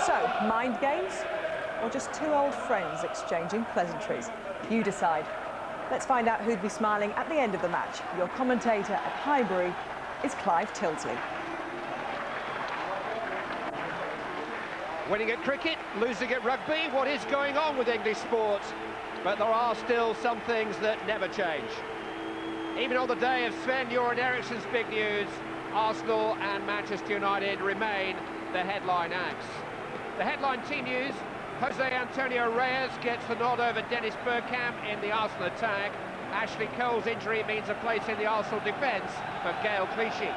So, mind games or just two old friends exchanging pleasantries? You decide. Let's find out who'd be smiling at the end of the match. Your commentator at Highbury is Clive Tilsley. Winning at cricket, losing at rugby, what is going on with English sport? But there are still some things that never change. Even on the day of Sven-Göran Eriksson's big news, Arsenal and Manchester United remain the headline acts. The headline team news: Jose Antonio Reyes gets the nod over Dennis Bergkamp in the Arsenal attack. Ashley Cole's injury means a place in the Arsenal defence for Gaël Clichy.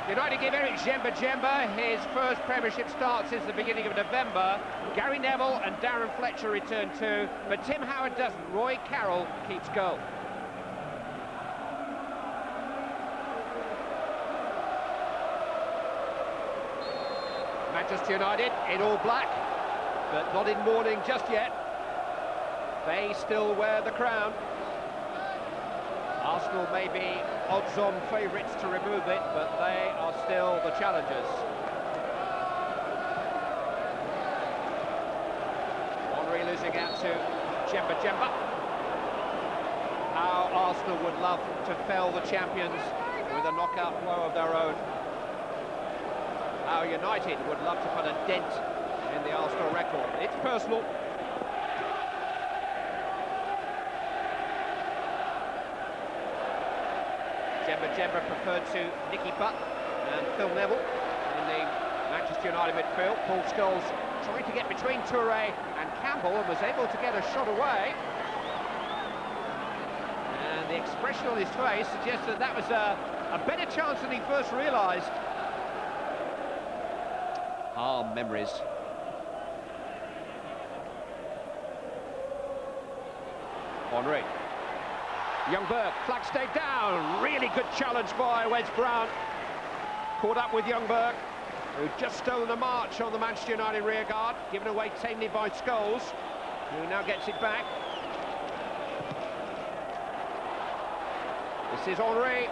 United give Eric Djemba-Djemba his first Premiership start since the beginning of November. Gary Neville and Darren Fletcher return too, but Tim Howard doesn't. Roy Carroll keeps goal. Manchester United in all black, but not in mourning just yet. They still wear the crown. Arsenal may be odds-on favourites to remove it, but they are still the challengers. Henry losing out to Djemba-Djemba. How Arsenal would love to fell the champions with a knockout blow of their own. How United would love to put a dent in the Arsenal record. It's personal. Djemba-Djemba preferred to Nicky Butt and Phil Neville in the Manchester United midfield. Paul Scholes trying to get between Touré and Campbell and was able to get a shot away. And the expression on his face suggests that that was a better chance than he first realised. Ah, memories. Henry. Ljungberg, flag stayed down. Really good challenge by Wes Brown. Caught up with Ljungberg, who'd just stolen a march on the Manchester United rearguard, given away tamely by Scholes, who now gets it back. This is Henry,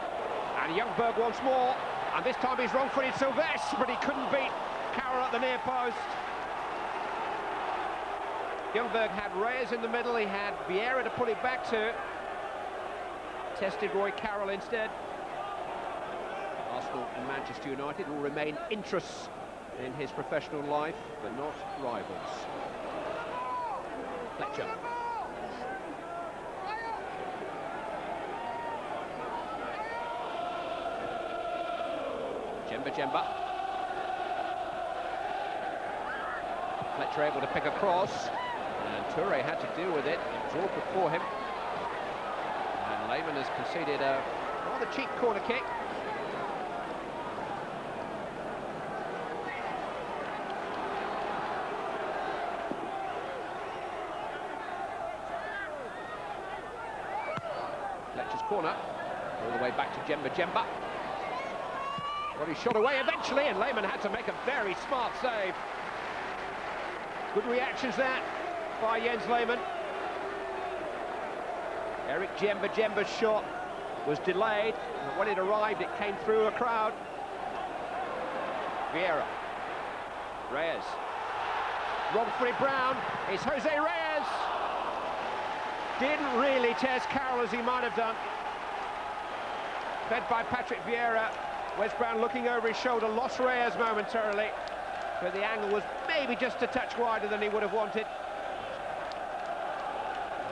and Ljungberg once more, and this time he's wrong-footed Sylvestre, but he couldn't beat Carroll at the near post. Ljungberg had Reyes in the middle, he had Vieira to put it back to. Tested Roy Carroll instead. Arsenal and Manchester United will remain interests in his professional life, but not rivals. Fletcher. Djemba-Djemba. Fletcher able to pick a cross, and Touré had to deal with it. It was awkward for him. And Lehmann has conceded a rather cheap corner kick. Fletcher's corner, all the way back to Djemba-Djemba. Well, he shot away eventually, and Lehmann had to make a very smart save. Good reactions there by Jens Lehmann. Eric Djemba-Djemba's shot was delayed, but when it arrived, it came through a crowd. Vieira. Reyes. Wrong-footed Brown. It's Jose Reyes. Didn't really test Carroll as he might have done. Fed by Patrick Vieira. Wes Brown looking over his shoulder, lost Reyes momentarily, but the angle was maybe just a touch wider than he would have wanted.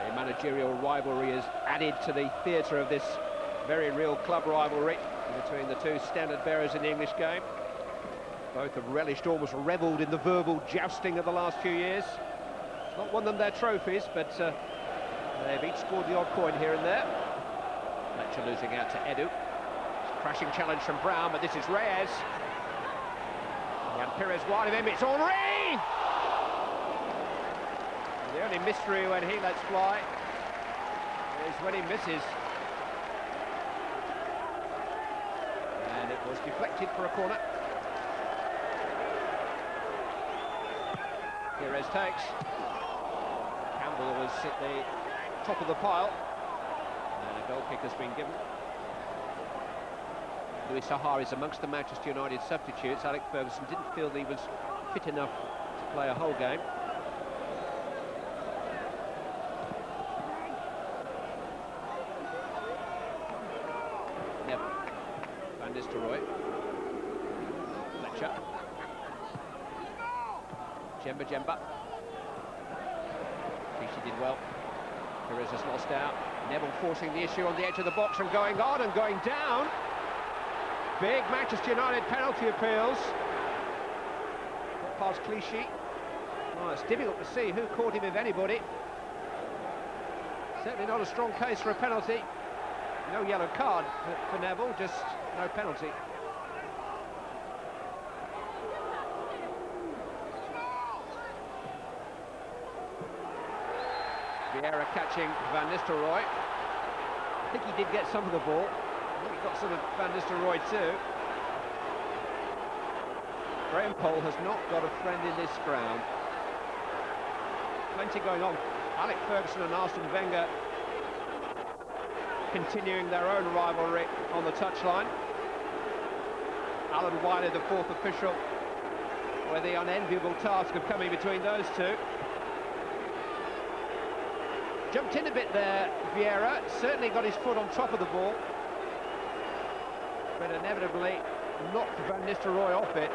The managerial rivalry is added to the theatre of this very real club rivalry between the two standard bearers in the English game. Both have relished, almost revelled in the verbal jousting of the last few years. Not won them their trophies, but they've each scored the odd coin here and there. Fletcher losing out to Edu. Crashing challenge from Brown, but this is Reyes. Jan Pires wide of him, it's Henry! The only mystery when he lets fly is when he misses. And it was deflected for a corner. Pires takes. Campbell was at the top of the pile. And a goal kick has been given. Louis Sahar is amongst the Manchester United substitutes. Alex Ferguson didn't feel that he was fit enough to play a whole game. Neville. Van Nistelrooy. Fletcher. Djemba. Clichy did well. Perez has lost out. Neville forcing the issue on the edge of the box and going on and going down. Big Manchester United penalty appeals. Got past Clichy. Oh, it's difficult to see who caught him, if anybody. Certainly not a strong case for a penalty. No yellow card for Neville, just no penalty. Vieira catching Van Nistelrooy. I think he did get some of the ball. I think he got some of Van Nistelrooy too. Graham Poll has not got a friend in this ground. Plenty going on. Alec Ferguson and Arsene Wenger continuing their own rivalry on the touchline. Alan Wiley, the fourth official, with the unenviable task of coming between those two. Jumped in a bit there, Vieira. Certainly got his foot on top of the ball, but inevitably knocked Van Nistelrooy off it.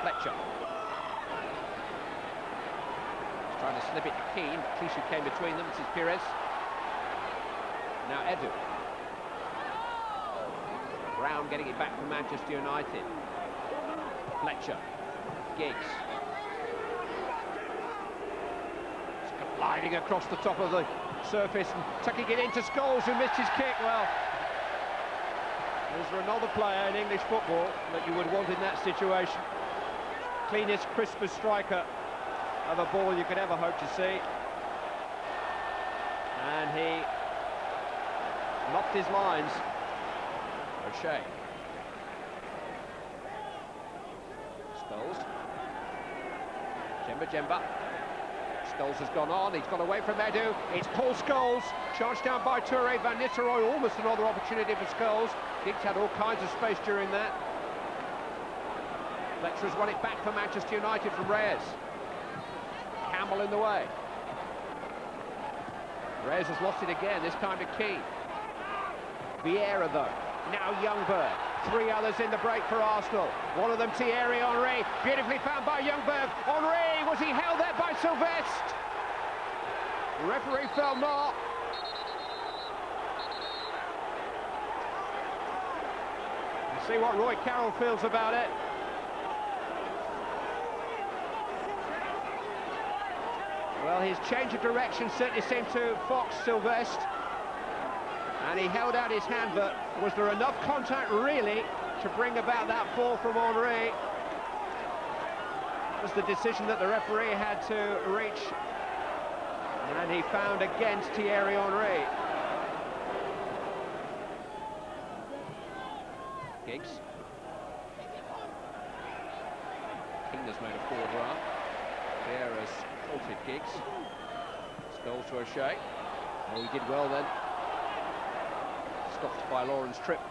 Fletcher. He's trying to slip it to Keane. Clichy came between them. This is Perez. Now Edu. Brown getting it back for Manchester United. Fletcher. Giggs. Gliding across the top of the surface and tucking it into Scholes, who missed his kick. Well, is there another player in English football that you would want in that situation? Cleanest, crispest striker of a ball you could ever hope to see. And he knocked his lines. O'Shea. Scholes. Djemba. Scholes has gone on, he's gone away from Edu. It's Paul Scholes, charged down by Toure. Van Nistelrooy, almost another opportunity for Scholes. Giggs had all kinds of space during that. Fletcher's won it back for Manchester United from Reyes. Campbell in the way. Reyes has lost it again, this time to Keane. Vieira though, now Ljungberg. Three others in the break for Arsenal. One of them Thierry Henry, beautifully found by Ljungberg. Henry, was he held there by Sylvestre? Referee felt not. We'll see what Roy Carroll feels about it. Well, his change of direction certainly seemed to fox Sylvestre. And he held out his hand, but was there enough contact, really, to bring about that fall from Henry? It was the decision that the referee had to reach. And he found against Thierry Henry. Giggs. King has made a forward run. Vieira's halted Giggs. Scholes to O'Shea. Oh, he did well then. Stopped by Lawrence Tripp.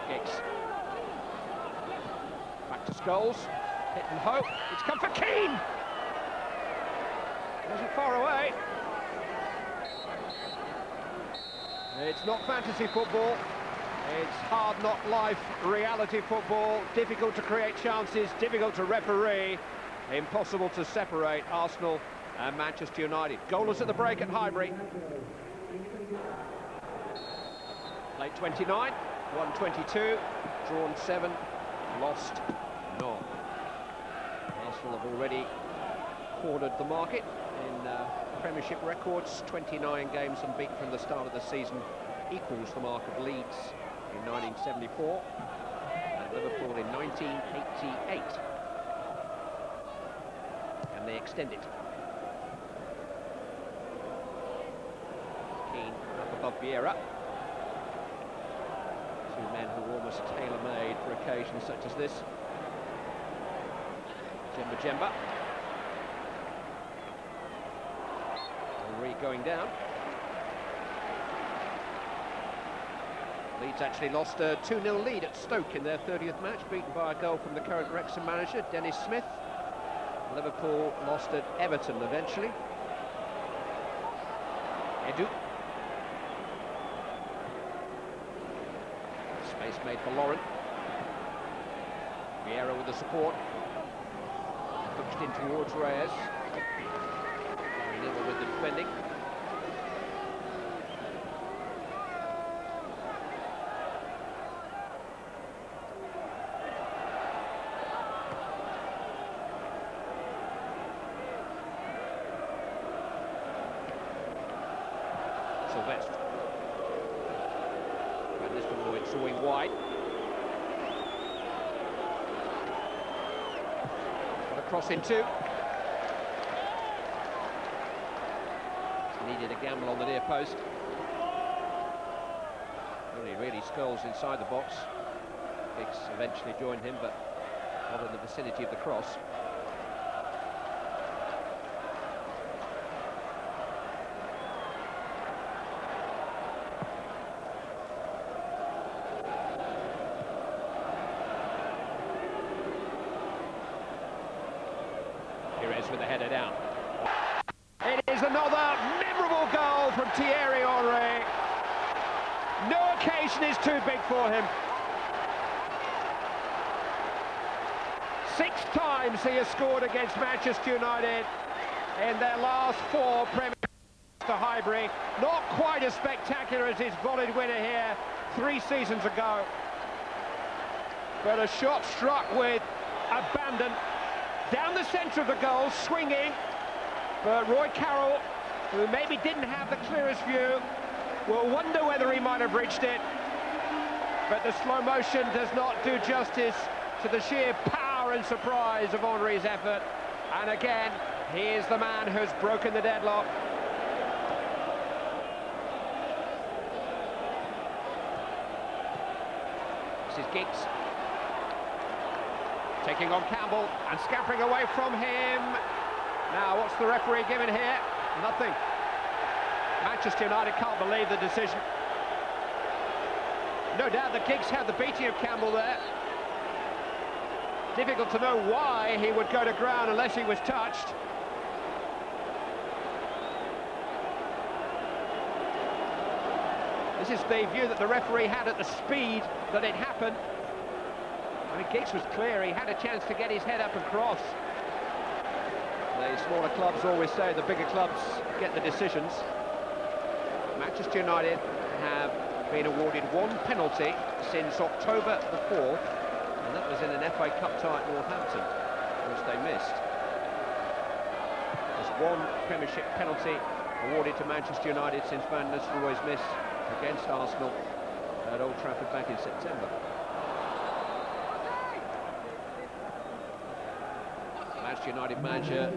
Giggs. Back to Scholes. Hit and hope. It's come for Keane! Wasn't far away. It's not fantasy football. It's hard knock life, reality football, difficult to create chances, difficult to referee, impossible to separate Arsenal and Manchester United. Goalless at the break at Highbury. Late 29, 1:22, drawn 7, lost none. Arsenal have already cornered the market in Premiership records. 29 games unbeaten from the start of the season equals the mark of Leeds in 1974 and Liverpool in 1988. And they extend it. Keane up above Vieira. Two men who are almost tailor-made for occasions such as this. Djemba. Henry going down. Leeds actually lost a 2-0 lead at Stoke in their 30th match, beaten by a goal from the current Wrexham manager, Dennis Smith. Liverpool lost at Everton eventually. Edu. Space made for Lauren. Vieira with the support. Pushed in towards Reyes. Nilla with the defending. Sylvestre. Van Nistelrooy sawing wide. Got a cross in two. Needed a gamble on the near post. Only really Scholes inside the box. Giggs eventually joined him, but not in the vicinity of the cross. Pires with the header down. It is another memorable goal from Thierry Henry. No occasion is too big for him. 6 times he has scored against Manchester United in their last 4 Premier League to Highbury. Not quite as spectacular as his volleyed winner here 3 seasons ago. But a shot struck with abandon down the centre of the goal, swinging. But Roy Carroll, who maybe didn't have the clearest view, will wonder whether he might have reached it. But the slow motion does not do justice to the sheer power and surprise of Henry's effort. And again, he is the man who's broken the deadlock. This is Giggs. Taking on Campbell and scampering away from him. Now, what's the referee giving here? Nothing. Manchester United can't believe the decision. No doubt that Giggs had the beating of Campbell there. Difficult to know why he would go to ground unless he was touched. This is the view that the referee had at the speed that it happened. I mean, Giggs was clear, he had a chance to get his head up and cross. The smaller clubs always say the bigger clubs get the decisions. Manchester United have been awarded 1 penalty since October the 4th, and that was in an FA Cup tie at Northampton, which they missed. There's 1 Premiership penalty awarded to Manchester United since Van Nistelrooy's miss against Arsenal at Old Trafford back in September. Manchester United manager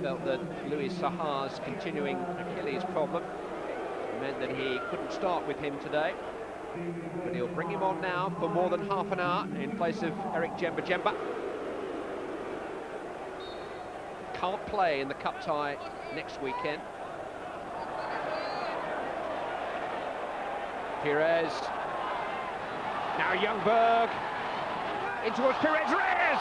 felt that Louis Saha's continuing Achilles problem meant that he couldn't start with him today, but he'll bring him on now for more than half an hour in place of Eric Djemba-Djemba. Can't play in the cup tie next weekend. Pires. Now Ljungberg. In towards Pires. Reyes!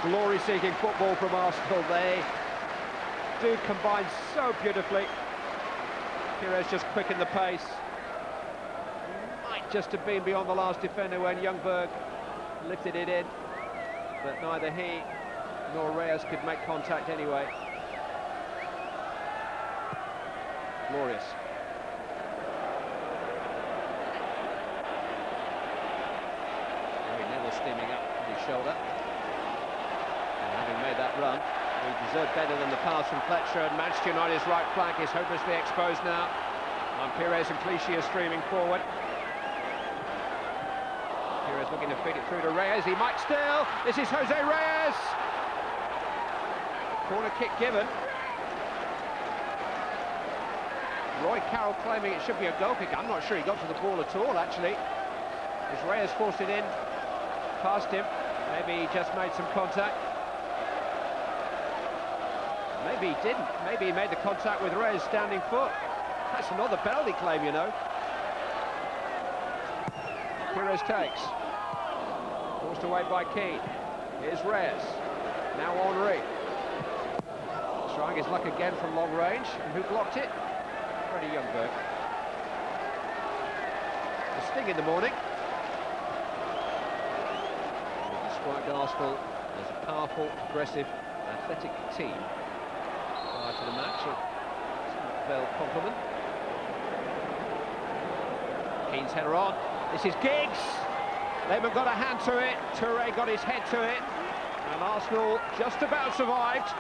Glory-seeking football from Arsenal. They do combine so beautifully. Pires just quickened the pace. Might just have been beyond the last defender when Ljungberg lifted it in, but neither he nor Reyes could make contact anyway. Glorious. Gary Neville steaming up with his shoulder. Having made that run, he deserved better than the pass from Fletcher, and Manchester United's right flank is hopelessly exposed now. And Pires and Clichy are streaming forward. Pires looking to feed it through to Reyes. He might still. This is Jose Reyes. Corner kick given. Roy Carroll claiming it should be a goal kick. I'm not sure he got to the ball at all, actually. As Reyes forced it in past him, maybe he just made some contact. Maybe he didn't. Maybe he made the contact with Reyes' standing foot. That's another penalty claim, you know. Pires takes. Forced away by Keane. Here's Reyes. Now Henry. Trying his luck again from long range. And who blocked it? Freddie Ljungberg. The sting in the morning. He described Arsenal as a powerful, aggressive, athletic team prior to the match. A veiled compliment. Keane's header on. This is Giggs. Lehmann got a hand to it. Touré got his head to it. And Arsenal just about survived.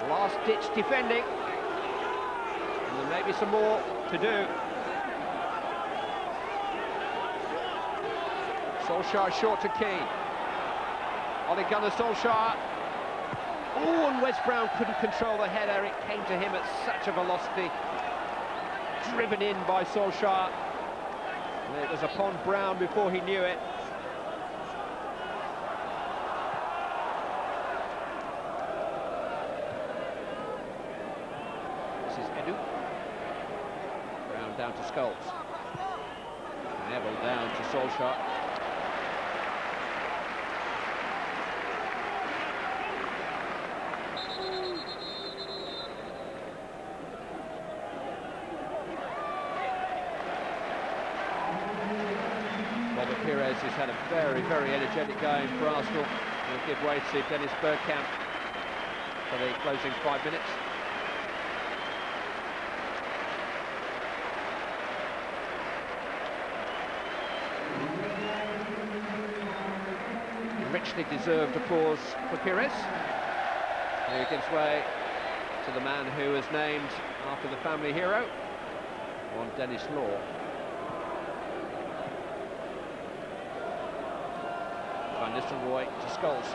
Last-ditch defending. And there may be some more to do. Solskjaer short to Keane. Ole Gunnar Solskjaer. Oh, and Wes Brown couldn't control the header. It came to him at such a velocity. Driven in by Solskjaer. And it was upon Brown before he knew it. This is Edu. Brown down to Scholes. Neville down to Solskjaer. Pires has had a very, very energetic game for Arsenal. He'll give way to Dennis Bergkamp for the closing 5 minutes. Richly deserved applause for Pires. He gives way to the man who was named after the family hero, one Denis Law. Van Nistelrooy to Scholes.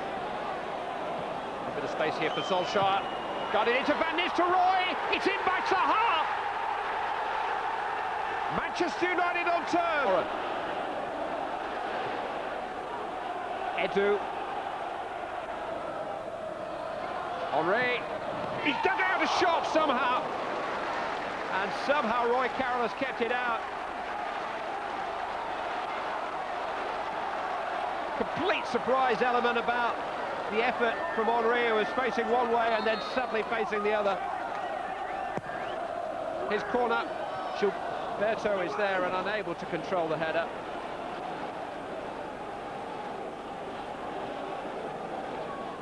A bit of space here for Solskjaer. Got it into Van Nistelrooy. It's in by Zaha. Manchester United on turn. Edu. Henry. He's dug out a shot somehow. And somehow Roy Carroll has kept it out. Complete surprise element about the effort from Henry, who was facing one way and then suddenly facing the other. His corner, Gilberto is there and unable to control the header.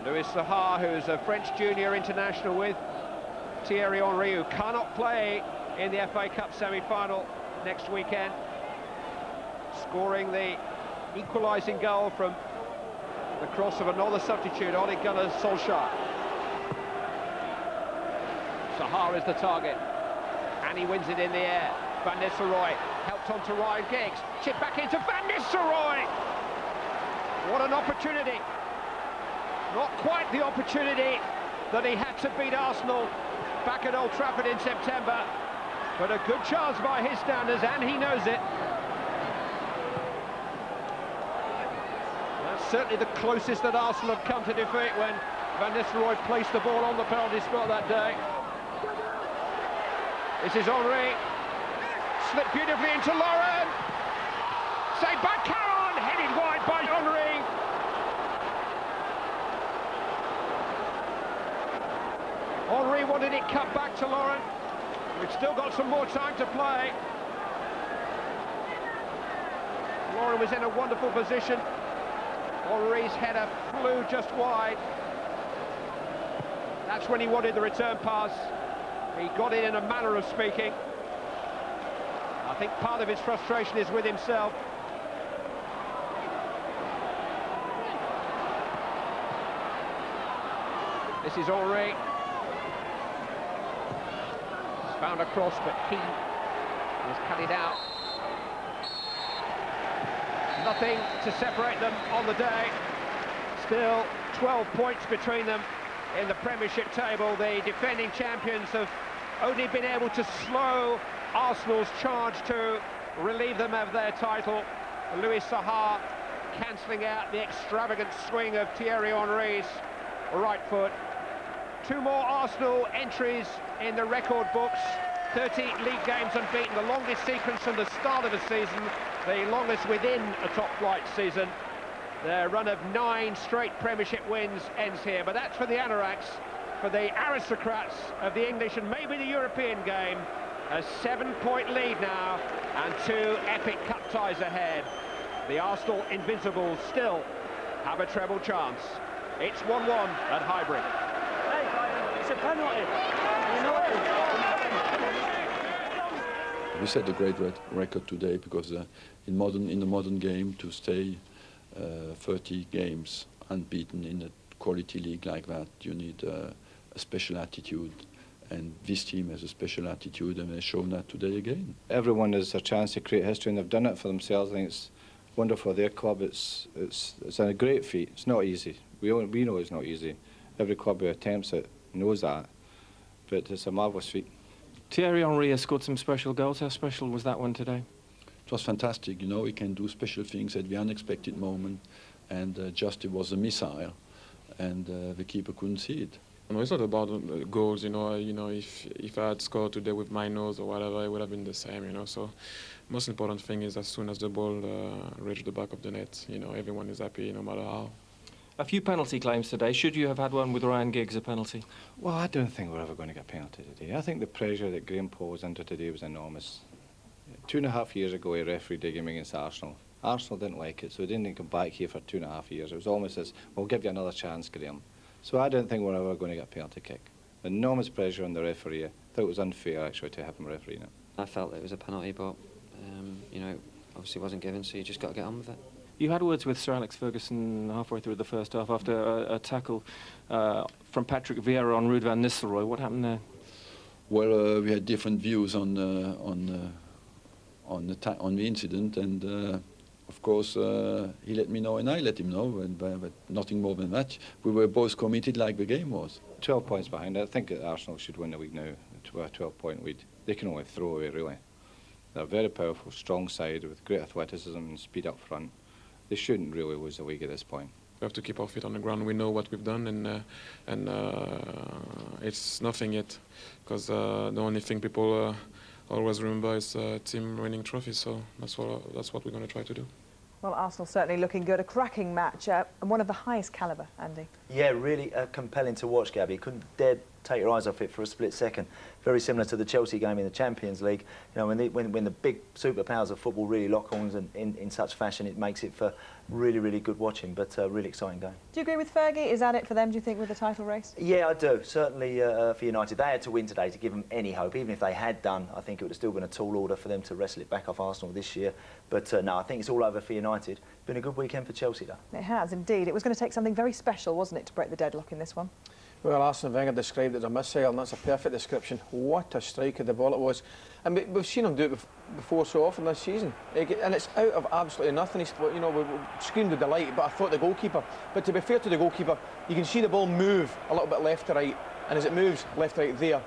Louis Saha, who's a French junior international with Thierry Henry, who cannot play in the FA Cup semi-final next weekend, scoring the equalising goal from the cross of another substitute, Ole Gunnar Solskjaer. Saha is the target, and he wins it in the air. Van Nistelrooy helped on to Ryan Giggs, chip back into Van Nistelrooy. What an opportunity. Not quite the opportunity that he had to beat Arsenal back at Old Trafford in September, but a good chance by his standards, and he knows it. Certainly the closest that Arsenal have come to defeat when Van Nistelrooy placed the ball on the penalty spot that day. This is Henry. Slipped beautifully into Lauren. Saved by Caron. Headed wide by Henry. Henry wanted it cut back to Lauren. We've still got some more time to play. Lauren was in a wonderful position. Henry's header flew just wide. That's when he wanted the return pass. He got it in a manner of speaking. I think part of his frustration is with himself. This is Henry. He's found a cross, but Keane has cut it out. Nothing to separate them on the day. Still 12 points between them in the Premiership table. The defending champions have only been able to slow Arsenal's charge to relieve them of their title. Louis Saha cancelling out the extravagant swing of Thierry Henry's right foot. 2 more Arsenal entries in the record books. 30 league games unbeaten, the longest sequence from the start of a season, the longest within a top-flight season. Their run of 9 straight Premiership wins ends here, but that's for the Anoraks, for the aristocrats of the English and maybe the European game. A 7-point lead now, and 2 epic cup ties ahead. The Arsenal Invincibles still have a treble chance. It's 1-1 at Highbury. Hey, it's a penalty. You know it. We set a great record today because in the modern game to stay 30 games unbeaten in a quality league like that, you need a special attitude. And this team has a special attitude, and they've shown that today again. Everyone has a chance to create history, and they've done it for themselves. I think it's wonderful for their club. It's a great feat. It's not easy. We know it's not easy. Every club who attempts it knows that, but it's a marvellous feat. Thierry Henry has scored some special goals. How special was that one today? It was fantastic. You know, he can do special things at the unexpected moment, and just it was a missile, and the keeper couldn't see it. No, it's not about goals, you know. If I had scored today with my nose or whatever, it would have been the same, you know. So, most important thing is as soon as the ball reached the back of the net, you know, everyone is happy, no matter how. A few penalty claims today. Should you have had one with Ryan Giggs, a penalty? Well, I don't think we're ever going to get a penalty today. I think the pressure that Graham Poll was under today was enormous. 2.5 years ago, he refereed a game against Arsenal. Arsenal didn't like it, so he didn't come back here for 2.5 years. It was almost as, we'll give you another chance, Graham. So I don't think we're ever going to get a penalty kick. Enormous pressure on the referee. I thought it was unfair, actually, to have him refereeing it. I felt it was a penalty, but, you know, obviously wasn't given, so you just got to get on with it. You had words with Sir Alex Ferguson halfway through the first half after a tackle from Patrick Vieira on Ruud van Nistelrooy. What happened there? Well, we had different views on the incident, and of course he let me know and I let him know, but nothing more than that. We were both committed like the game was. 12 points behind. I think that Arsenal should win the league now. To a 12-point lead. They can only throw away, really. They're a very powerful, strong side with great athleticism and speed up front. They shouldn't really lose the league at this point. We have to keep our feet on the ground. We know what we've done, and it's nothing yet, because the only thing people always remember is team winning trophies. So that's what we're going to try to do. Well, Arsenal certainly looking good. A cracking match and one of the highest calibre, Andy. Yeah, really compelling to watch, Gabby. Couldn't dare take your eyes off it for a split second. Very similar to the Chelsea game in the Champions League. You know, when the big superpowers of football really lock on in such fashion, it makes it for really, really good watching, but a really exciting game. Do you agree with Fergie? Is that it for them, do you think, with the title race? Yeah, I do. Certainly for United. They had to win today to give them any hope. Even if they had done, I think it would have still been a tall order for them to wrestle it back off Arsenal this year. But no, I think it's all over for United. Been a good weekend for Chelsea, though. It has, indeed. It was going to take something very special, wasn't it, to break the deadlock in this one? Well, Arsene Wenger described it as a missile, and that's a perfect description. What a strike of the ball it was. And we've seen him do it before so often this season. And it's out of absolutely nothing. He's, you know, we screamed with delight, but I thought the goalkeeper. But to be fair to the goalkeeper, you can see the ball move a little bit left to right. And as it moves left to right there,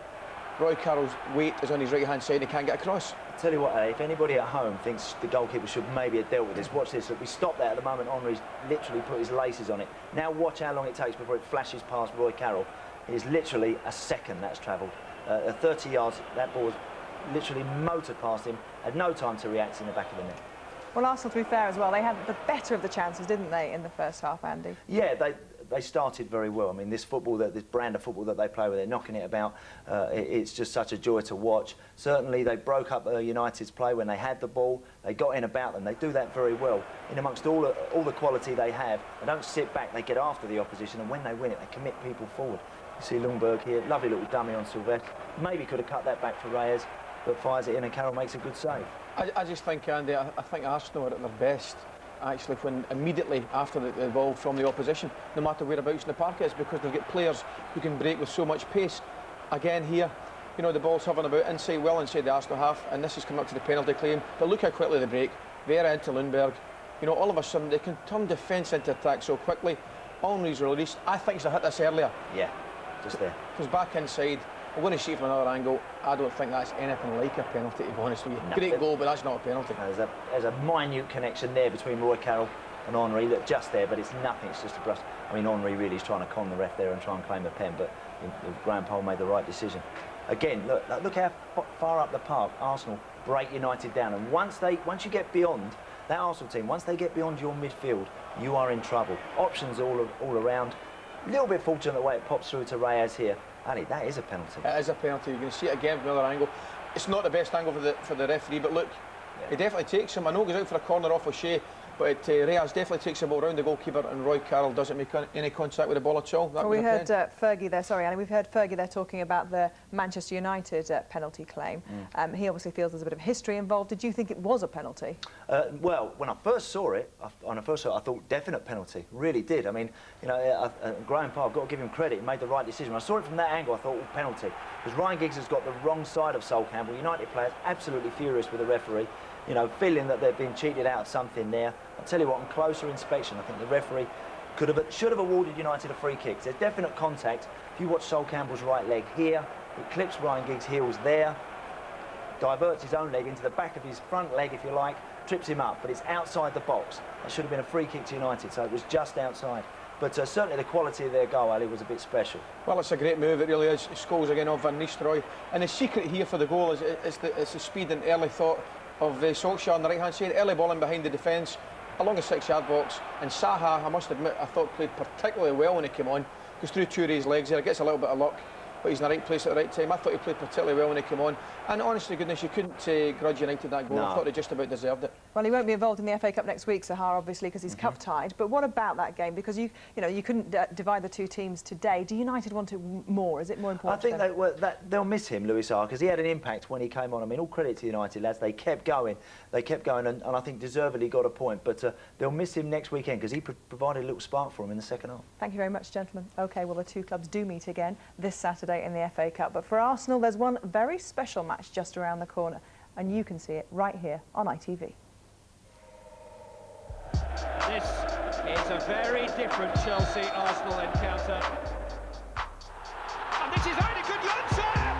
Roy Carroll's weight is on his right-hand side and he can't get across. I'll tell you what, if anybody at home thinks the goalkeeper should maybe have dealt with this, watch this. Look, we stopped there at the moment. Henry's literally put his laces on it. Now watch how long it takes before it flashes past Roy Carroll. It is literally a second that's travelled. 30 yards, that ball was literally motored past him. Had no time to react in the back of the net. Well, Arsenal, to be fair as well, they had the better of the chances, didn't they, in the first half, Andy? Yeah, they started very well. I mean, this brand of football that they play with, they're knocking it about. It's just such a joy to watch. Certainly, they broke up United's play when they had the ball. They got in about them. They do that very well. In amongst all the quality they have, they don't sit back. They get after the opposition, and when they win it, they commit people forward. You see Lundberg here, lovely little dummy on Sylvestre. Maybe could have cut that back for Reyes, but fires it in, and Carroll makes a good save. I just think, Andy, I think Arsenal are at their best, actually, when immediately after the ball from the opposition, no matter whereabouts in the park is, because they've got players who can break with so much pace. Again here, you know, the ball's hovering about inside, well inside the Arsenal half, and this has come up to the penalty claim. But look how quickly they break. Vieira into Lundberg. You know, all of a sudden they can turn defence into attack so quickly. Henry's released. I think he's hit this earlier. Yeah, just there. Comes back inside. We're going to see it from another angle. I don't think that's anything like a penalty, to be honest with you. No, great goal, but that's not a penalty. There's a minute connection there between Roy Carroll on Henry. Look, just there, but it's nothing. It's just a brush. I mean, Henry really is trying to con the ref there and try and claim a pen, but Graham Poll made the right decision. Again, look how far up the park Arsenal break United down, and once you get beyond that Arsenal team, once they get beyond your midfield, you are in trouble. Options all around. A little bit fortunate the way it pops through to Reyes here. Ali, that is a penalty. It is a penalty. You can see it again from another angle. It's not the best angle for the referee, but look, he definitely takes him. I know he goes out for a corner off O'Shea, but Reyes definitely takes the ball round the goalkeeper, and Roy Carroll doesn't make any contact with the ball at all. Well, we heard Fergie there, sorry Annie, we've heard Fergie there talking about the Manchester United penalty claim. He obviously feels there's a bit of history involved. Did you think it was a penalty? Well, when I first saw it, I thought definite penalty, really did. I mean, you know, Graham Poll, I've got to give him credit, he made the right decision. When I saw it from that angle, I thought, penalty. Because Ryan Giggs has got the wrong side of Sol Campbell. United players absolutely furious with the referee, you know, feeling that they've been cheated out of something there. I'll tell you what, on closer inspection, I think the referee should have awarded United a free kick. There's definite contact. If you watch Sol Campbell's right leg here, it clips Ryan Giggs' heels there, diverts his own leg into the back of his front leg, if you like, trips him up, but it's outside the box. That should have been a free kick to United, so it was just outside. But certainly the quality of their goal, Ali, was a bit special. Well, it's a great move, it really is. He scores again off Van Nistelrooy. And the secret here for the goal is the speed and early thought of Solskjaer on the right-hand side. Early ball in behind the defence, along the 6-yard box. And Zaha, I must admit, I thought played particularly well when he came on. Goes through Touré's legs there, gets a little bit of luck, but he's in the right place at the right time. I thought he played particularly well when he came on. And honestly, goodness, you couldn't grudge United that goal. No. I thought they just about deserved it. Well, he won't be involved in the FA Cup next week, Zaha, obviously, because he's cup-tied. But what about that game? Because you couldn't divide the two teams today. Do United want to more? Is it more important? I think they'll miss him, Luis Zaha, because he had an impact when he came on. I mean, all credit to United lads. They kept going. They kept going, and I think deservedly got a point. But they'll miss him next weekend because he provided a little spark for him in the second half. Thank you very much, gentlemen. OK, well, the two clubs do meet again this Saturday in the FA Cup. But for Arsenal, there's one very special match just around the corner, and you can see it right here on ITV. This is a very different Chelsea-Arsenal encounter. And this is Aina Gudjohnsen!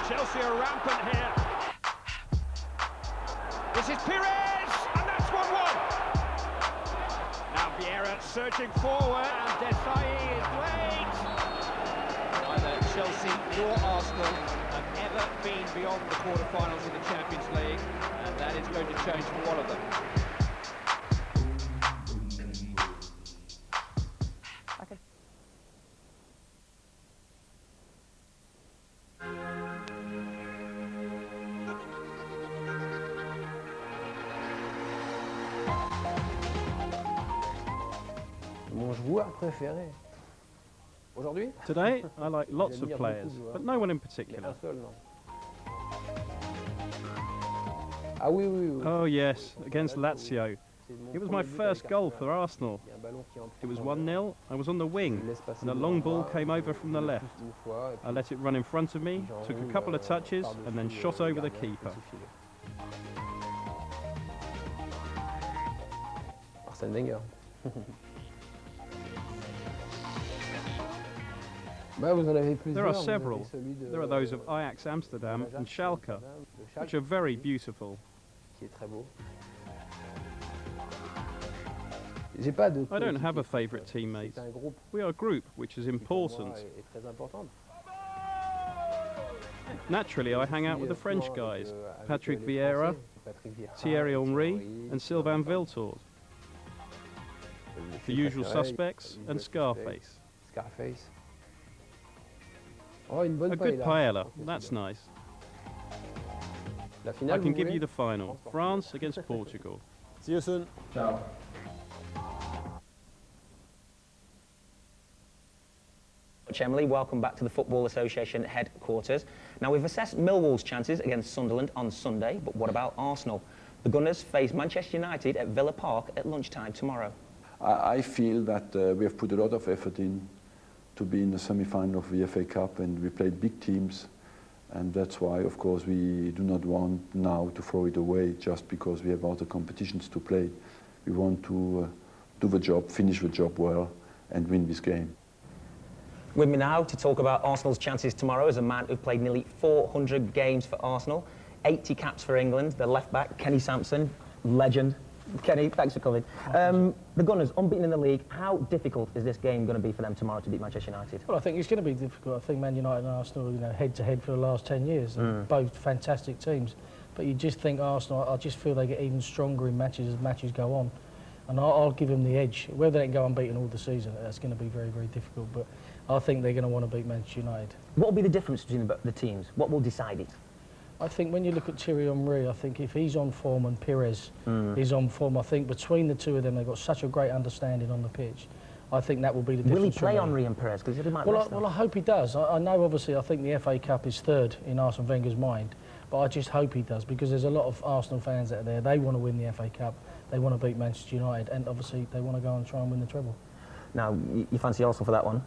Chelsea are rampant here. This is Pires, and that's 1-1. Now Vieira searching forward, and Desai is late. Neither Chelsea nor Arsenal have ever been beyond the quarter-finals of the Champions League, and that is going to change for one of them. Okay. Mon joueur préféré. Today, I like lots of players, but no one in particular. Oh yes, against Lazio. It was my first goal for Arsenal. It was 1-0, I was on the wing, and a long ball came over from the left. I let it run in front of me, took a couple of touches, and then shot over the keeper. Arsène Wenger. There are several. There are those of Ajax Amsterdam and Schalke, which are very beautiful. I don't have a favourite teammate. We are a group, which is important. Naturally, I hang out with the French guys, Patrick Vieira, Thierry Henry and Sylvain Wiltord. The usual suspects and Scarface. A good paella, that's nice. I can give you the final, France against Portugal. See you soon. Ciao. Emily, welcome back to the Football Association headquarters. Now, we've assessed Millwall's chances against Sunderland on Sunday, but what about Arsenal? The Gunners face Manchester United at Villa Park at lunchtime tomorrow. I feel that we have put a lot of effort in to be in the semi-final of the FA Cup, and we played big teams, and that's why, of course, we do not want now to throw it away just because we have other competitions to play. We want to do the job, finish the job well, and win this game. With me now to talk about Arsenal's chances tomorrow is a man who played nearly 400 games for Arsenal, 80 caps for England, the left-back, Kenny Sampson, legend, Kenny, thanks for coming. The Gunners, unbeaten in the league. How difficult is this game going to be for them tomorrow to beat Manchester United? Well, I think it's going to be difficult. I think Man United and Arsenal, you know, head-to-head for the last 10 years. Both fantastic teams. But you just think Arsenal, I just feel they get even stronger in matches as matches go on. And I'll give them the edge. Whether they can go unbeaten all the season, that's going to be very, very difficult. But I think they're going to want to beat Manchester United. What will be the difference between the teams? What will decide it? I think when you look at Thierry Henry, I think if he's on form and Pires is on form, I think between the two of them, they've got such a great understanding on the pitch. I think that will be the difference. Will he play Henry and Pires? Because he might rest them. Well, I hope he does. I know, obviously, I think the FA Cup is third in Arsene Wenger's mind, but I just hope he does, because there's a lot of Arsenal fans out there. They want to win the FA Cup. They want to beat Manchester United, and obviously they want to go and try and win the treble. Now, you fancy Arsenal for that one?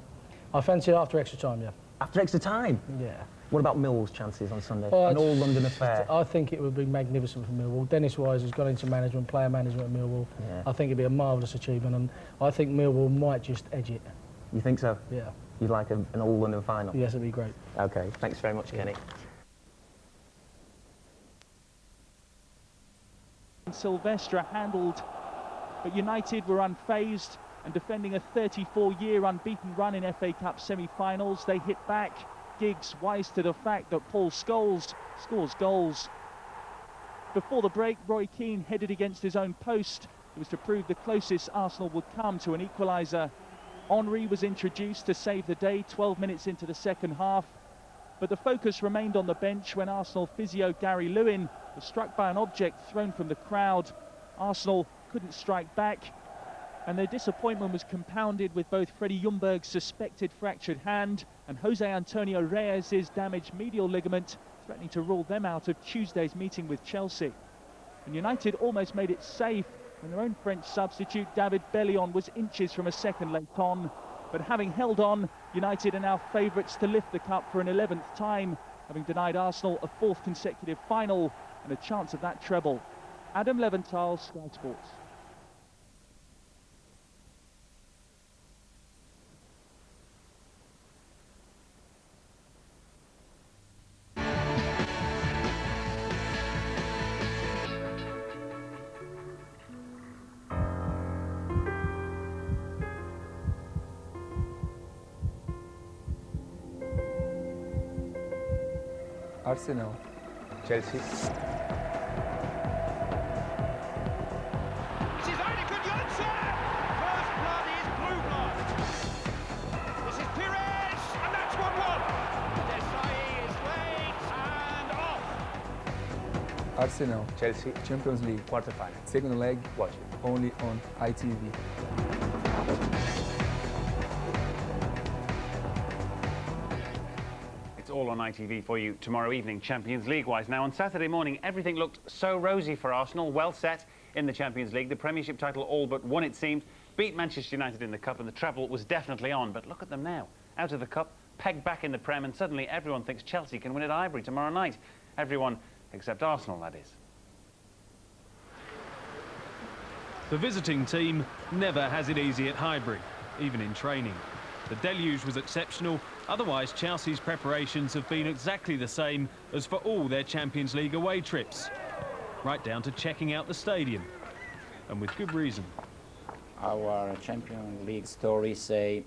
I fancy it after extra time, yeah. After extra time? Yeah. What about Millwall's chances on Sunday? An all-London affair. I think it would be magnificent for Millwall. Dennis Wise has gone into management, player management at Millwall. Yeah. I think it'd be a marvellous achievement, and I think Millwall might just edge it. You think so? Yeah. You'd like an all-London final? Yes, it'd be great. OK, thanks very much, Kenny. Silvestre handled, but United were unfazed and defending a 34-year unbeaten run in FA Cup semi-finals. They hit back. Giggs wise to the fact that Paul Scholes scores goals. Before the break, Roy Keane headed against his own post. It was to prove the closest Arsenal would come to an equaliser. Henry was introduced to save the day 12 minutes into the second half, but the focus remained on the bench when Arsenal physio Gary Lewin was struck by an object thrown from the crowd. Arsenal couldn't strike back, and their disappointment was compounded with both Freddie Ljungberg's suspected fractured hand and Jose Antonio Reyes' damaged medial ligament, threatening to rule them out of Tuesday's meeting with Chelsea. And United almost made it safe when their own French substitute David Bellion was inches from a second late on. But having held on, United are now favourites to lift the cup for an 11th time, having denied Arsenal a 4th consecutive final and a chance of that treble. Adam Leventhal, Sky Sports. Arsenal, Chelsea. This is Einigen Janssen! First blood is blue blood. This is Pires, and that's 1-1. Desai is late and off. Arsenal, Chelsea, Champions League, quarterfinal. Second leg, watch it. Only on ITV. All on ITV for you tomorrow evening, Champions League-wise. Now, on Saturday morning, everything looked so rosy for Arsenal, well set in the Champions League. The Premiership title all but won, it seemed, beat Manchester United in the Cup, and the treble was definitely on. But look at them now, out of the Cup, pegged back in the Prem, and suddenly everyone thinks Chelsea can win at Highbury tomorrow night. Everyone except Arsenal, that is. The visiting team never has it easy at Highbury, even in training. The deluge was exceptional, otherwise Chelsea's preparations have been exactly the same as for all their Champions League away trips, right down to checking out the stadium, and with good reason. Our Champions League stories say,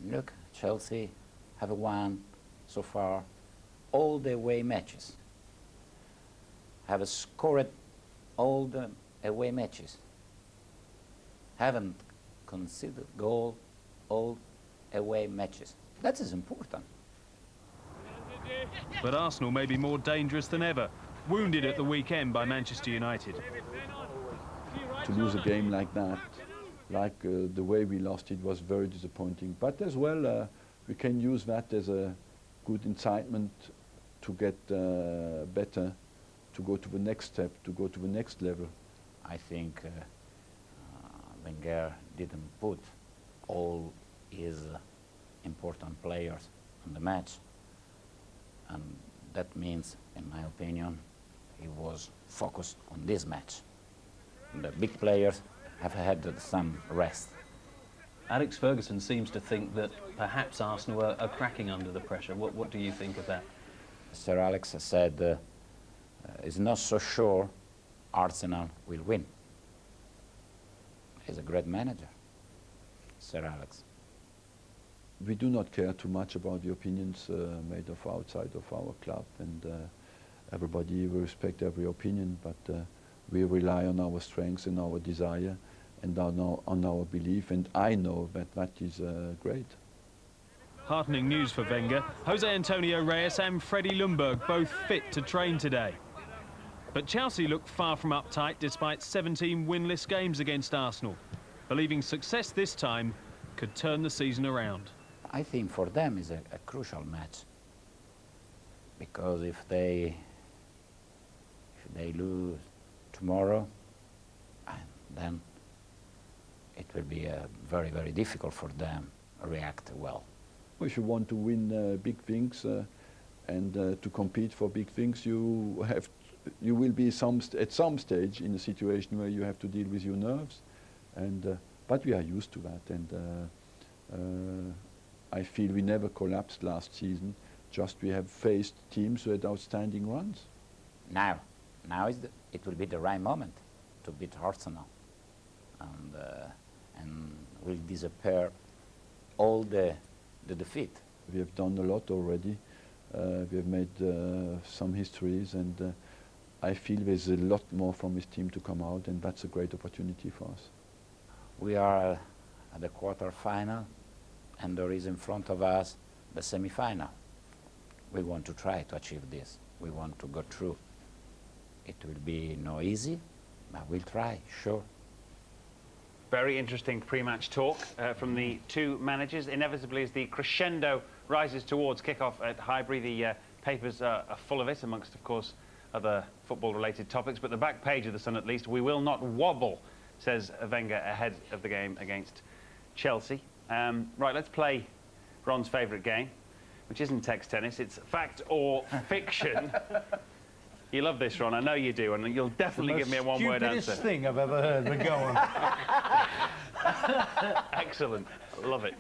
look, Chelsea have won so far all the away matches, have scored all the away matches, haven't conceded goal all away matches. That is important. But Arsenal may be more dangerous than ever, wounded at the weekend by Manchester United. To lose a game like that, like the way we lost it, was very disappointing. But as well, we can use that as a good incitement to get better, to go to the next step, to go to the next level. I think Wenger didn't put all his important players on the match, and that means, in my opinion, he was focused on this match. The big players have had some rest. Alex Ferguson seems to think that perhaps Arsenal are cracking under the pressure. What do you think of that? Sir Alex said is not so sure Arsenal will win. He's a great manager, Sir Alex. We do not care too much about the opinions made of outside of our club, and everybody will respect every opinion, but we rely on our strengths and our desire and on our belief, and I know that that is great. Heartening news for Wenger. Jose Antonio Reyes and Freddie Ljungberg both fit to train today. But Chelsea look far from uptight despite 17 winless games against Arsenal, believing success this time could turn the season around. I think for them is a crucial match, because if they lose tomorrow, then it will be very, very difficult for them to react well. If you want to win big things and to compete for big things, you will be at some stage in a situation where you have to deal with your nerves, and but we are used to that, and I feel we never collapsed last season. Just we have faced teams who had outstanding runs. Now it will be the right moment to beat Arsenal, and will disappear all the defeat. We have done a lot already. We have made some histories, and I feel there's a lot more from this team to come out, and that's a great opportunity for us. We are at the quarter-final, and there is in front of us the semi-final. We want to try to achieve this. We want to go through. It will be no easy, but we'll try, sure. Very interesting pre-match talk from the two managers. Inevitably, as the crescendo rises towards kick-off at Highbury, the papers are full of it, amongst, of course, other football-related topics. But the back page of the Sun, at least, we will not wobble, says Wenger ahead of the game against Chelsea. Right, let's play Ron's favourite game, which isn't text tennis, it's fact or fiction. You love this, Ron, I know you do, and you'll definitely give me a one-word answer. Stupidest thing I've ever heard, but go on. Excellent, love it.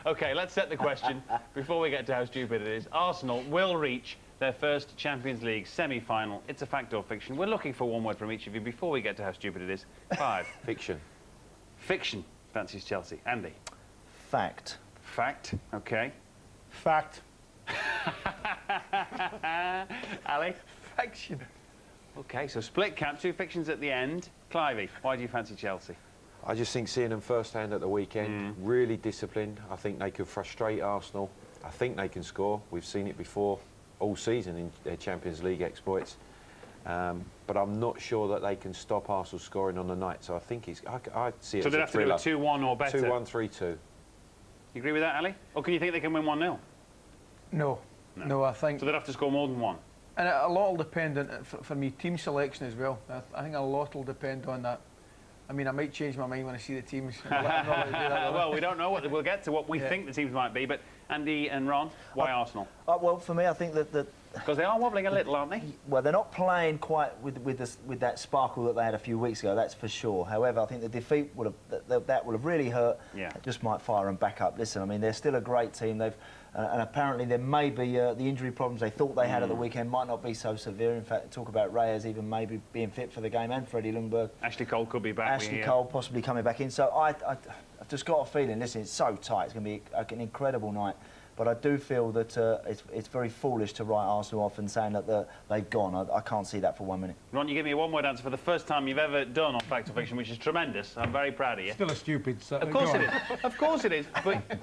OK, let's set the question before we get to how stupid it is. Arsenal will reach their first Champions League semi-final. It's a fact or fiction. We're looking for one word from each of you before we get to how stupid it is. 5. Fiction. Fiction fancies Chelsea. Andy? Fact. Fact, OK. Fact. Ali? Fiction. OK, so split camp, 2 fictions at the end. Clivey, why do you fancy Chelsea? I just think seeing them firsthand at the weekend, really disciplined. I think they could frustrate Arsenal. I think they can score. We've seen it before all season in their Champions League exploits. But I'm not sure that they can stop Arsenal scoring on the night. So I think I see it so as they'd a have to do a 2-1 or better? 2-1, 3-2. You agree with that, Ali? Or can you think they can win 1-0? No, I think... So they'd have to score more than 1? And a lot will depend on, for me, team selection as well. I think a lot will depend on that. I mean, I might change my mind when I see the teams. Well, we don't know what we'll get to what we think the teams might be, but Andy and Ron, why Arsenal? Well, for me, I think that because they are wobbling a little, aren't they? Well, they're not playing quite with that sparkle that they had a few weeks ago. That's for sure. However, I think the defeat would have really hurt. Yeah. It just might fire them back up. Listen, I mean, they're still a great team. They've and apparently there may be the injury problems they thought they had at the weekend might not be so severe. In fact, talk about Reyes even maybe being fit for the game, and Freddie Ljungberg. Ashley Cole could be back. Ashley Cole possibly coming back in. So I've just got a feeling. Listen, it's so tight. It's going to be an incredible night. But I do feel that it's very foolish to write Arsenal off and saying that they've gone. I can't see that for 1 minute. Ron, you give me a one-word answer for the first time you've ever done on Fact or Fiction, which is tremendous. I'm very proud of you. Still a stupid... Of course it is. Of course it is.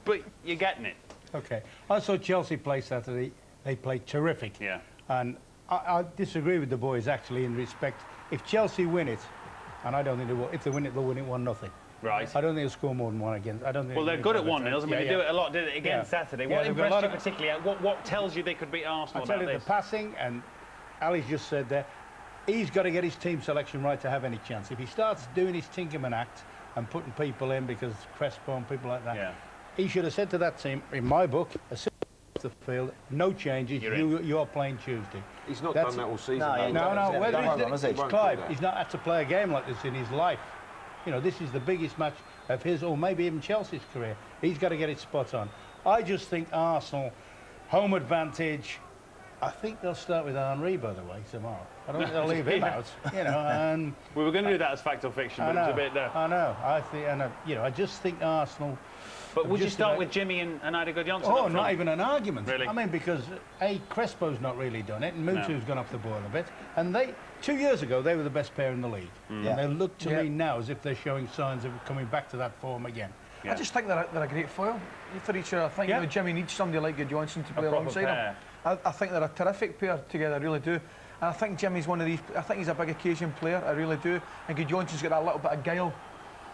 But you're getting it. OK. I saw Chelsea play Saturday. They played terrific. Yeah. And I disagree with the boys, actually, in respect. If Chelsea win it, and I don't think they will, if they win it, they'll win it 1-0. Right. I don't think they'll score more than 1 against. I don't think. Well, they're good at 1-0s. I mean, they do it a lot. Did it again Saturday. What impressed you particularly? What tells you they could beat Arsenal? I tell you, the passing, and Ali's just said there, he's got to get his team selection right to have any chance. If he starts doing his Tinkerman act and putting people in because Crespo and people like that, he should have said to that team, in my book, as soon as the field, no changes. You are playing Tuesday. He's not done that all season. No. Clive, he's not had to play a game like this in his life. You know, this is the biggest match of his, or maybe even Chelsea's career. He's got to get it spot on. I just think Arsenal, home advantage, I think they'll start with Henry, by the way, tomorrow. I don't think they'll leave him out, you know. And we were going to do that as fact or fiction, but it's a bit. I know. I think, and you know, I just think Arsenal. But would you start with Jimmy and Idigo Johnson? Oh, not even an argument. Really? I mean, because Crespo's not really done it, and Mutu's gone off the boil a bit. And 2 years ago, they were the best pair in the league. And they look to me now as if they're showing signs of coming back to that form again. I just think they're a great foil for each other. I think you know, Jimmy needs somebody like Good Johnson to play alongside him. I think they're a terrific pair together, I really do. And I think Jimmy's one of these, I think he's a big occasion player, I really do. And Good Johnson's got that little bit of guile,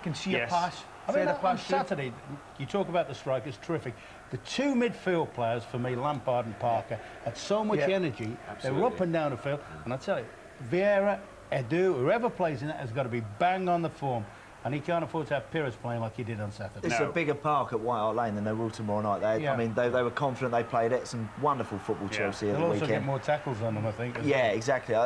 can see a pass. I mean, on Saturday, you talk about the strikers, terrific. The two midfield players, for me, Lampard and Parker, had so much energy. They were up and down the field. And I tell you, Vieira, Edu, whoever plays in it has got to be bang on the form. And he can't afford to have Pires playing like he did on Saturday. It's a bigger park at White Hart Lane than they will tomorrow night. I mean, they were confident. They played it. Some wonderful football, Chelsea, at the weekend. weekend. They'll also get more tackles on them, I think. Yeah, exactly.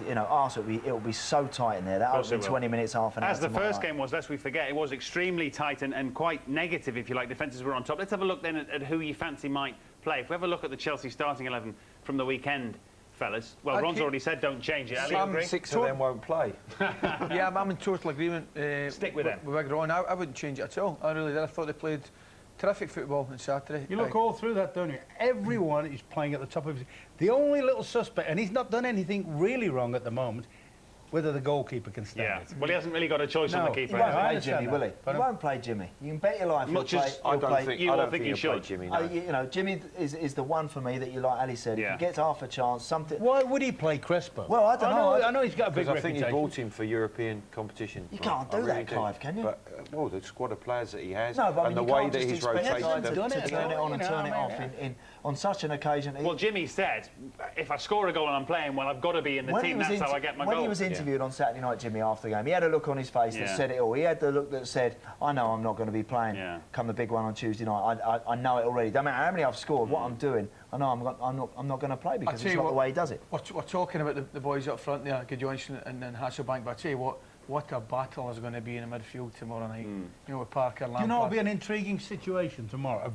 You know, Arsenal, it'll be so tight in there. That'll be 20 minutes, half an hour. As the first game was, lest we forget, it was extremely tight and quite negative, if you like. Defences were on top. Let's have a look then at who you fancy might play. If we have a look at the Chelsea starting 11 from the weekend, fellas. Well, Ron's already said don't change it. Ali, agree? 6 of them won't play. Yeah, I'm in total agreement. Stick with them. With Ron, I wouldn't change it at all. I really did. I thought they played terrific football on Saturday. You look all through that, don't you? Everyone is playing at the top of his... The only little suspect, and he's not done anything really wrong at the moment, whether the goalkeeper can stand it. Well, he hasn't really got a choice on the keeper. He won't play Jimmy, will he? He won't play Jimmy. You can bet your life I don't think he should. Jimmy, no. You know, Jimmy is the one for me that you, like Ali said, if he gets half a chance, something... Why would he play Crespo? Well, I don't know. I know he's got a big reputation. I think he brought him for European competition. You can't do that, Clive, can you? But, well, the squad of players that he has, no, but and the way that he's rotated them... to turn it on and turn it off on such an occasion... Well, Jimmy said, if I score a goal and I'm playing, well, I've got to be in the team. That's how I get my goal. When he was interviewed on Saturday night, Jimmy, after the game, he had a look on his face that said it all. He had the look that said, I know I'm not going to be playing come the big one on Tuesday night. I know it already. Don't matter how many I've scored, what I'm doing, I know I'm not going to play because it's not the way he does it. We're talking about the boys up front there, Good Johnson and then Hasselbank, but I tell you what a battle is going to be in the midfield tomorrow night. You know, with Parker, Lampard. You know, it'll be an intriguing situation tomorrow.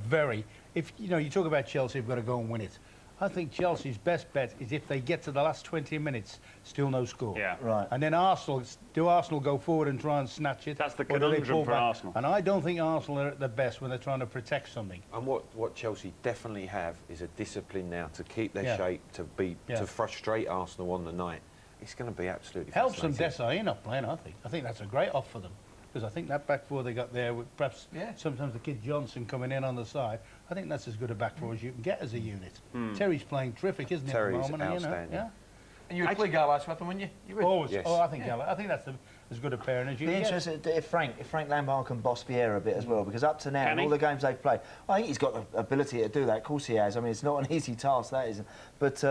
If you know, you talk about Chelsea, have got to go and win it. I think Chelsea's best bet is if they get to the last 20 minutes, still no score. Yeah. Right. And then Arsenal go forward and try and snatch it? That's the conundrum for Arsenal. And I don't think Arsenal are at their best when they're trying to protect something. And what Chelsea definitely have is a discipline now to keep their shape, to frustrate Arsenal on the night. It's going to be absolutely helps them Desai not playing, I think. I think that's a great off for them. Because I think that back four they got there, with perhaps sometimes the kid Johnson coming in on the side, I think that's as good a back four as you can get as a unit. Terry's playing terrific, isn't he? Terry's at the moment, outstanding. You know, And you would play Gallas with him, wouldn't you? Would. Always. Yes. Oh, I think Gallas. I think that's as good a pair as you Be can get. interested if Frank Lampard can boss Vieira a bit as well, because up to now, in all the games they've played, I think he's got the ability to do that. Of course he has. I mean, it's not an easy task, that isn't. But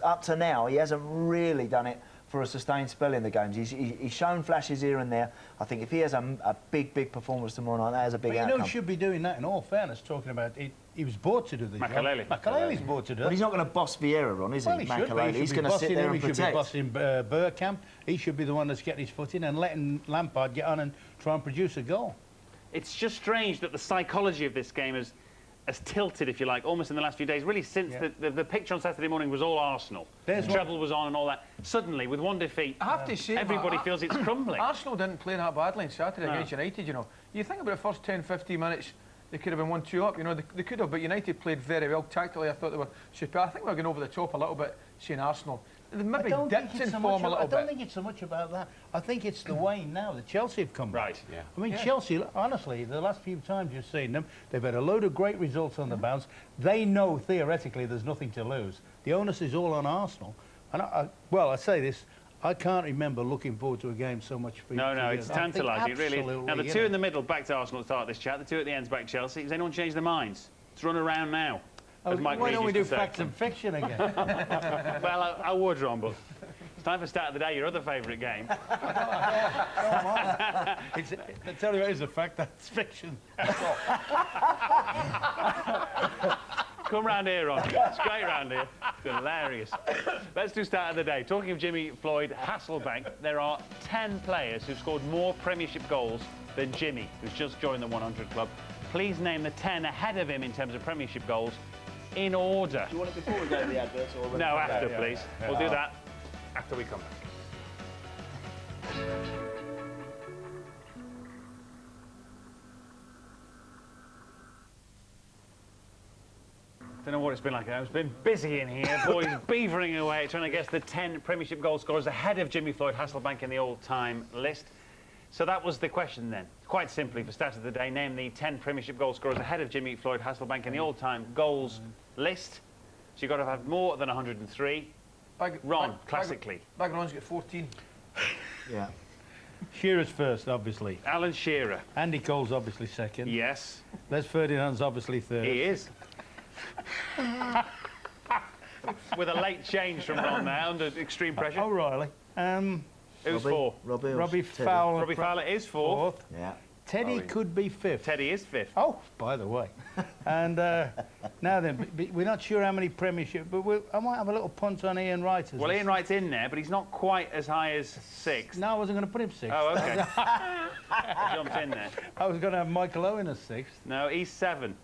up to now, he hasn't really done it for a sustained spell in the games. He's shown flashes here and there. I think if he has a big performance tomorrow night, that has a big outcome. You know, he should be doing that, in all fairness, talking about it. He was bought to do this. Makalele's bought to do it. But he's not going to boss Vieira on, is he? Well, he should be. He's going to sit there and protect. He should be bossing Bergkamp. He should be the one that's getting his foot in and letting Lampard get on and try and produce a goal. It's just strange that the psychology of this game has tilted, if you like, almost in the last few days, really since the picture on Saturday morning was all Arsenal. The treble was on and all that. Suddenly, with one defeat, I have to say, everybody feels it's crumbling. Arsenal didn't play that badly on Saturday against United, you know. You think about the first 10, 15 minutes, they could have been 1-2 up, you know, they could have, but United played very well tactically. I thought they were super. I think we were going over the top a little bit, seeing Arsenal. They maybe dipped in form a little bit. I don't think it's so much about that. I think it's the way now that Chelsea have come back. Right. Yeah. I mean, Chelsea, honestly, the last few times you've seen them, they've had a load of great results on the bounce. They know, theoretically, there's nothing to lose. The onus is all on Arsenal. And I say this, I can't remember looking forward to a game so much for No, it's tantalising, really. Now, the two in the middle back to Arsenal to start this chat, the two at the ends back to Chelsea. Has anyone changed their minds? Let's run around now. Why don't we do facts and fiction again? Well, I would, Ron, but it's time for Start of the Day, your other favourite game. I tell you what is a fact, that's fiction. Come round here, Ron. It's great round here. It's hilarious. Let's do Start of the Day. Talking of Jimmy Floyd Hasselbank, there are 10 players who've scored more Premiership goals than Jimmy, who's just joined the 100 club. Please name the 10 ahead of him in terms of Premiership goals in order. Do you want it before we go to the adverts? Or No, after, yeah, please. yeah. We'll do that after we come back. Don't know what it's been like. It's been busy in here. Boys beavering away, trying to guess the 10 Premiership goal scorers ahead of Jimmy Floyd Hasselbaink in the all-time list. So that was the question then. Quite simply, for start of the day, name the 10 Premiership goal scorers ahead of Jimmy Floyd Hasselbaink in the all-time goals list. So you've got to have more than 103. Ron, classically. Ron's got 14. Yeah. Shearer's first, obviously. Alan Shearer. Andy Cole's obviously second. Yes. Les Ferdinand's obviously third. He is. With a late change from Ron there, under extreme pressure. O'Reilly. Who's four? Robbie Fowler. Robbie Fowler is fourth. Yeah. Teddy could be fifth. Teddy is fifth. Oh, by the way. And now then, we're not sure how many Premiership, but I might have a little punt on Ian Wright. Well, Ian Wright's in there, but he's not quite as high as sixth. No, I wasn't going to put him sixth. Oh, OK. Jumped in there. I was going to have Michael Owen as sixth. No, he's seven.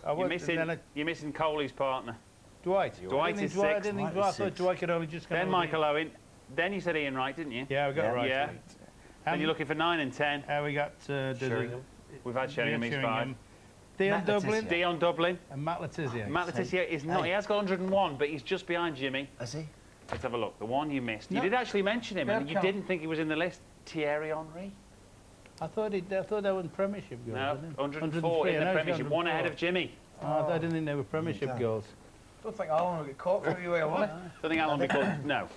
You're missing Coley's partner. Dwight. Dwight is sixth. I didn't think Dwight. I thought Dwight could only just come Then Michael Owen. Then you said Ian Wright, didn't you? Yeah, we got it right. Yeah. And you're looking for 9 and 10. We got Sheringham. We've had Sheringham, he's 5. Dion Dublin. Dion Dublin. And Matt Letizia. Matt Letizia is not. He has got 101, but he's just behind Jimmy. Has he? Let's have a look. The one you missed. No. You did actually mention him, and you Count. didn't think he was in the list. Thierry Henry. I thought that was Premiership goals. No, wasn't it? 104 in the Premiership, one ahead of Jimmy. I didn't think they were Premiership goals. Don't think Alan will get caught for you, will he? Don't think Alan will be called. No.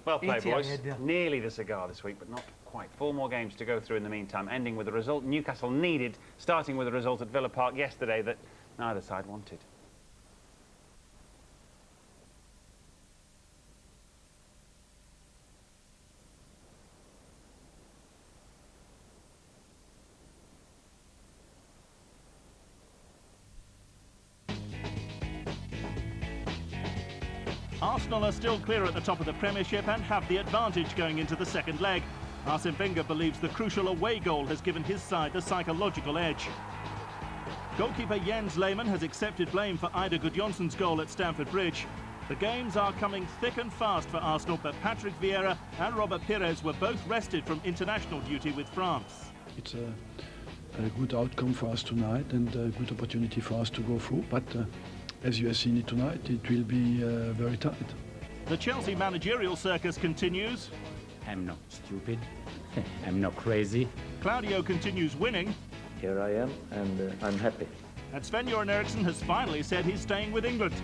Well played, ETA, boys. yeah. Nearly the cigar this week, but not quite. 4 more games to go through in the meantime, ending with a result Newcastle needed, starting with a result at Villa Park yesterday that neither side wanted. Arsenal are still clear at the top of the Premiership and have the advantage going into the second leg. Arsene Wenger believes the crucial away goal has given his side the psychological edge. Goalkeeper Jens Lehmann has accepted blame for Ida Gudjonsson's goal at Stamford Bridge. The games are coming thick and fast for Arsenal, but Patrick Vieira and Robert Pires were both rested from international duty with France. It's a good outcome for us tonight and a good opportunity for us to go through, but as you have seen it tonight, it will be very tight. The Chelsea managerial circus continues. I'm not stupid. I'm not crazy. Claudio continues winning. Here I am, and I'm happy. And Sven-Göran Eriksson has finally said he's staying with England.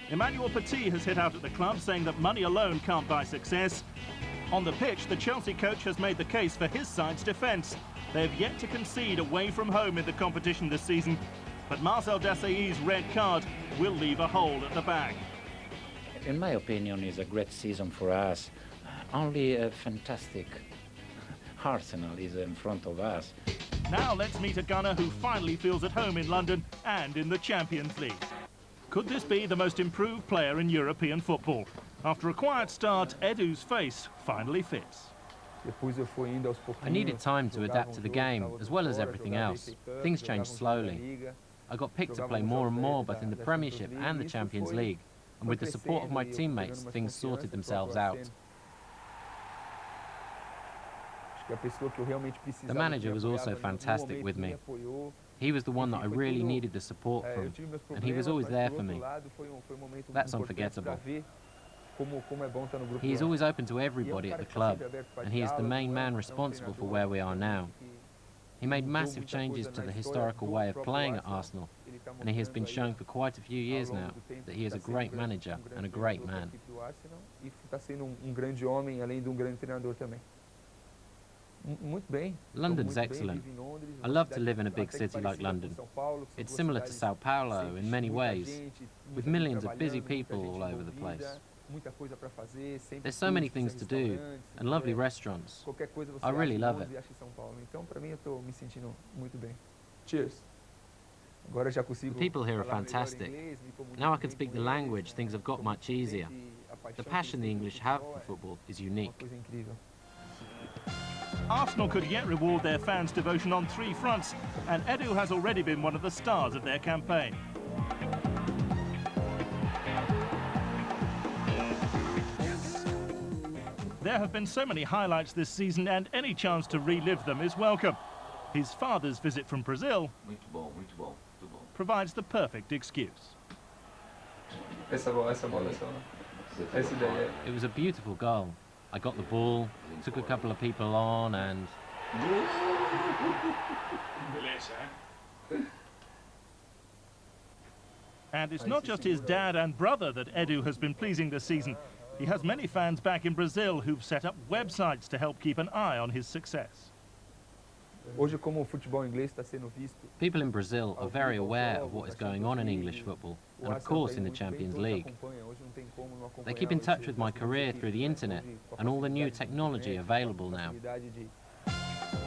Emmanuel Petit has hit out at the club, saying that money alone can't buy success. On the pitch, the Chelsea coach has made the case for his side's defence. They have yet to concede away from home in the competition this season, but Marcel Desailly's red card will leave a hole at the back. In my opinion, it's a great season for us. Only a fantastic Arsenal is in front of us. Now let's meet a gunner who finally feels at home in London and in the Champions League. Could this be the most improved player in European football? After a quiet start, Edu's face finally fits. I needed time to adapt to the game, as well as everything else. Things changed slowly. I got picked to play more and more, both in the Premiership and the Champions League. And with the support of my teammates, things sorted themselves out. The manager was also fantastic with me. He was the one that I really needed the support from, and he was always there for me. That's unforgettable. He is always open to everybody at the club, and he is the main man responsible for where we are now. He made massive changes to the historical way of playing at Arsenal, and he has been showing for quite a few years now that he is a great manager and a great man. London's excellent. I love to live in a big city like London. It's similar to Sao Paulo in many ways, with millions of busy people all over the place. There's so many things to do, and lovely restaurants. I really love it. Cheers. The people here are fantastic. Now I can speak the language, things have got much easier. The passion the English have for football is unique. Arsenal could yet reward their fans' devotion on 3 fronts, and Edu has already been one of the stars of their campaign. There have been so many highlights this season, and any chance to relive them is welcome. His father's visit from Brazil provides the perfect excuse. It was a beautiful goal. I got the ball, took a couple of people on, and... And it's not just his dad and brother that Edu has been pleasing this season. He has many fans back in Brazil who've set up websites to help keep an eye on his success. People in Brazil are very aware of what is going on in English football, and of course in the Champions League. They keep in touch with my career through the internet and all the new technology available now.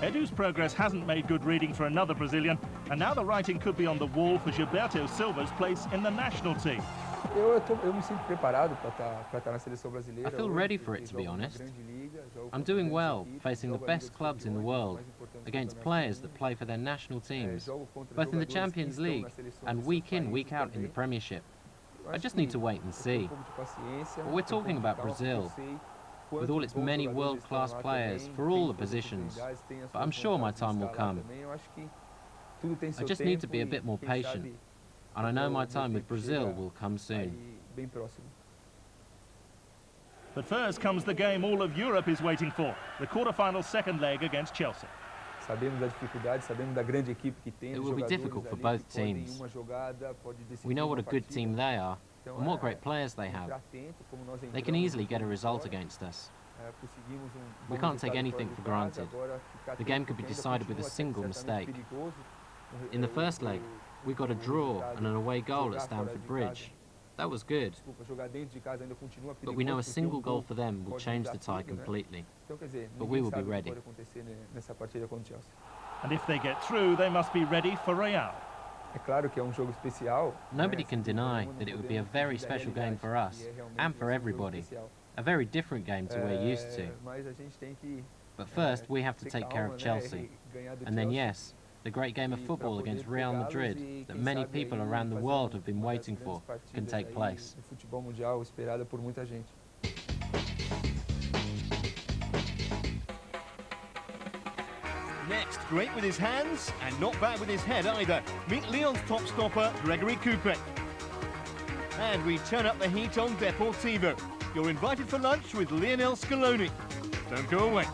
Edu's progress hasn't made good reading for another Brazilian, and now the writing could be on the wall for Gilberto Silva's place in the national team. I feel ready for it, to be honest. I'm doing well, facing the best clubs in the world, against players that play for their national teams, both in the Champions League and week in, week out in the Premiership. I just need to wait and see. But we're talking about Brazil, with all its many world-class players for all the positions, but I'm sure my time will come. I just need to be a bit more patient, and I know my time with Brazil will come soon. But first comes the game all of Europe is waiting for, the quarter-final second leg against Chelsea. It will be difficult for both teams. We know what a good team they are, and what great players they have. They can easily get a result against us. We can't take anything for granted. The game could be decided with a single mistake. In the first leg, we got a draw and an away goal at Stamford Bridge. That was good. But we know a single goal for them will change the tie completely. But we will be ready. And if they get through, they must be ready for Real. Nobody can deny that it would be a very special game for us and for everybody. A very different game to we're used to. But first, we have to take care of Chelsea. And then, yes, the great game of football against Real Madrid that many people around the world have been waiting for can take place. Next, great with his hands and not bad with his head either. Meet Lyon's top stopper, Gregory Coupet. And we turn up the heat on Deportivo. You're invited for lunch with Lionel Scaloni. Don't go away.